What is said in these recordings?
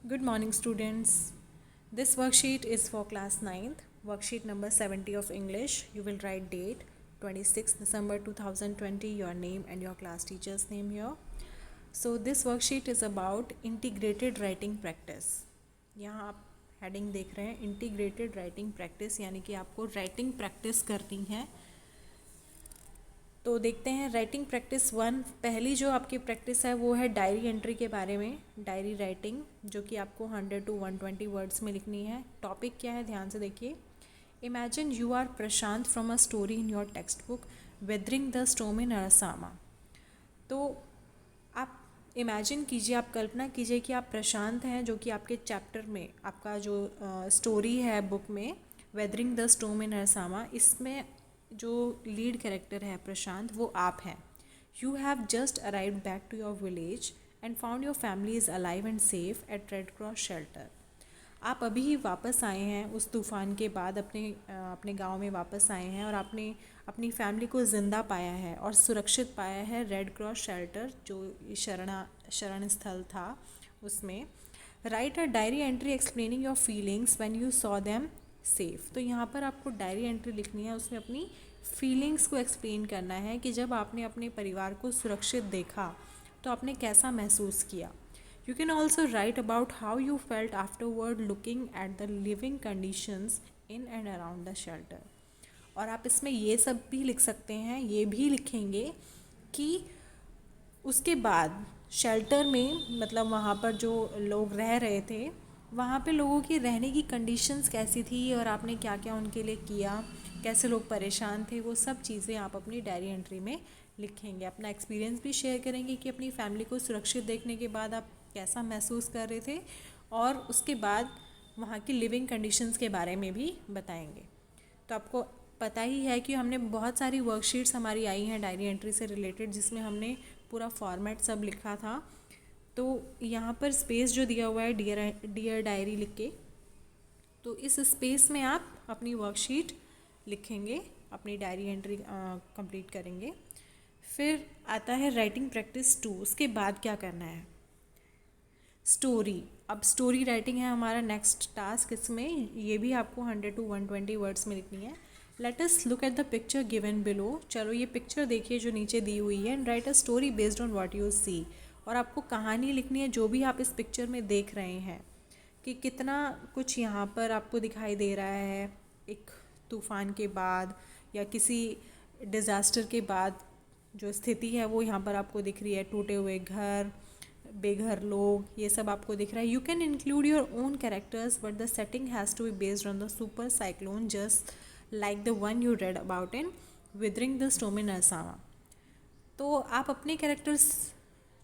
Good morning, students. This worksheet is for class 9th, worksheet number 70 of English. You will write date 26 December 2020, your name and your class teacher's name here. So this worksheet is about integrated writing practice. यहाँ आप heading देख रहे हैं integrated writing practice, यानी कि आपको writing practice करनी है। तो देखते हैं राइटिंग प्रैक्टिस 1। पहली जो आपकी प्रैक्टिस है वो है डायरी एंट्री के बारे में, डायरी राइटिंग, जो कि आपको 100 to 120 वर्ड्स में लिखनी है। टॉपिक क्या है, ध्यान से देखिए। Imagine you are Prashant from a story in your text book weathering the storm in Assam. तो आप इमेजिन कीजिए, आप कल्पना कीजिए कि आप प्रशांत हैं, जो कि आपके चैप्टर में आपका जो स्टोरी है बुक में weathering the storm in Assam, इसमें जो लीड कैरेक्टर है प्रशांत, वो आप हैं। You have just arrived back to your village and found your family is alive and safe at red cross shelter. आप अभी ही वापस आए हैं उस तूफ़ान के बाद, अपने गांव में वापस आए हैं और आपने अपनी फैमिली को ज़िंदा पाया है और सुरक्षित पाया है रेड क्रॉस शेल्टर, जो शरण स्थल था उसमें। Right a diary entry explaining your feelings when you saw them safe. तो यहाँ पर आपको डायरी एंट्री लिखनी है, उसमें अपनी फीलिंग्स को एक्सप्लेन करना है कि जब आपने अपने परिवार को सुरक्षित देखा तो आपने कैसा महसूस किया। You can also right about how you felt afterward looking at the living conditions in and around the shelter. और आप इसमें ये सब भी लिख सकते हैं, ये भी लिखेंगे कि उसके बाद शेल्टर में, मतलब वहाँ पर जो लोग रह रहे थे, वहाँ पे लोगों की रहने की कंडीशंस कैसी थी और आपने क्या क्या उनके लिए किया, कैसे लोग परेशान थे, वो सब चीज़ें आप अपनी डायरी एंट्री में लिखेंगे। अपना एक्सपीरियंस भी शेयर करेंगे कि अपनी फैमिली को सुरक्षित देखने के बाद आप कैसा महसूस कर रहे थे, और उसके बाद वहाँ की लिविंग कंडीशंस के बारे में भी बताएंगे। तो आपको पता ही है कि हमने बहुत सारी वर्कशीट्स हमारी आई हैं डायरी एंट्री से रिलेटेड, जिसमें हमने पूरा फॉर्मेट सब लिखा था। तो यहाँ पर स्पेस जो दिया हुआ है डियर डायरी लिख के, तो इस स्पेस में आप अपनी वर्कशीट लिखेंगे, अपनी डायरी एंट्री कंप्लीट करेंगे। फिर आता है राइटिंग प्रैक्टिस 2। उसके बाद क्या करना है, स्टोरी। अब स्टोरी राइटिंग है हमारा नेक्स्ट टास्क। इसमें ये भी आपको 100 to 120 वर्ड्स में लिखनी है। Let us look at the picture given below. चलो ये पिक्चर देखिए जो नीचे दी हुई है, and write a story based on what you see. और आपको कहानी लिखनी है जो भी आप इस पिक्चर में देख रहे हैं, कि कितना कुछ यहाँ पर आपको दिखाई दे रहा है एक तूफ़ान के बाद या किसी डिज़ास्टर के बाद जो स्थिति है वो यहाँ पर आपको दिख रही है। टूटे हुए घर, बेघर लोग, ये सब आपको दिख रहा है। You can include your own characters but the setting has to be based on the super cyclone just like the one you read about in weathering the storm in Assam. तो आप अपने कैरेक्टर्स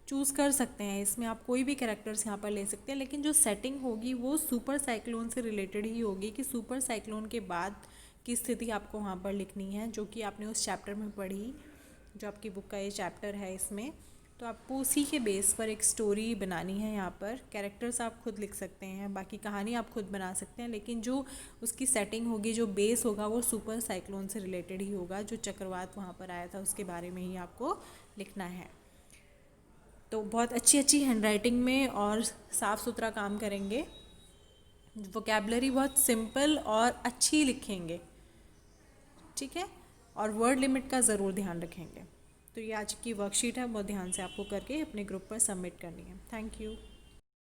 चूज़ कर सकते हैं, इसमें आप कोई भी कैरेक्टर्स यहाँ पर ले सकते हैं, लेकिन जो सेटिंग होगी वो सुपर साइक्लोन से रिलेटेड ही होगी, कि सुपर साइक्लोन के बाद की स्थिति आपको वहाँ पर लिखनी है, जो कि आपने उस चैप्टर में पढ़ी, जो आपकी बुक का ये चैप्टर है इसमें। तो आपको उसी के बेस पर एक स्टोरी बनानी है। यहाँ पर कैरेक्टर्स आप खुद लिख सकते हैं, बाकी कहानी आप खुद बना सकते हैं, लेकिन जो उसकी सेटिंग होगी, जो बेस होगा, वो सुपर साइक्लोन से रिलेटेड ही होगा। जो चक्रवात वहाँ पर आया था उसके बारे में ही आपको लिखना है। तो बहुत अच्छी हैंडराइटिंग में और साफ़ सुथरा काम करेंगे, वोकेबलरी बहुत सिंपल और अच्छी लिखेंगे, ठीक है। और वर्ड लिमिट का ज़रूर ध्यान रखेंगे। तो ये आज की वर्कशीट है, बहुत ध्यान से आपको करके अपने ग्रुप पर सबमिट करनी है। Thank you.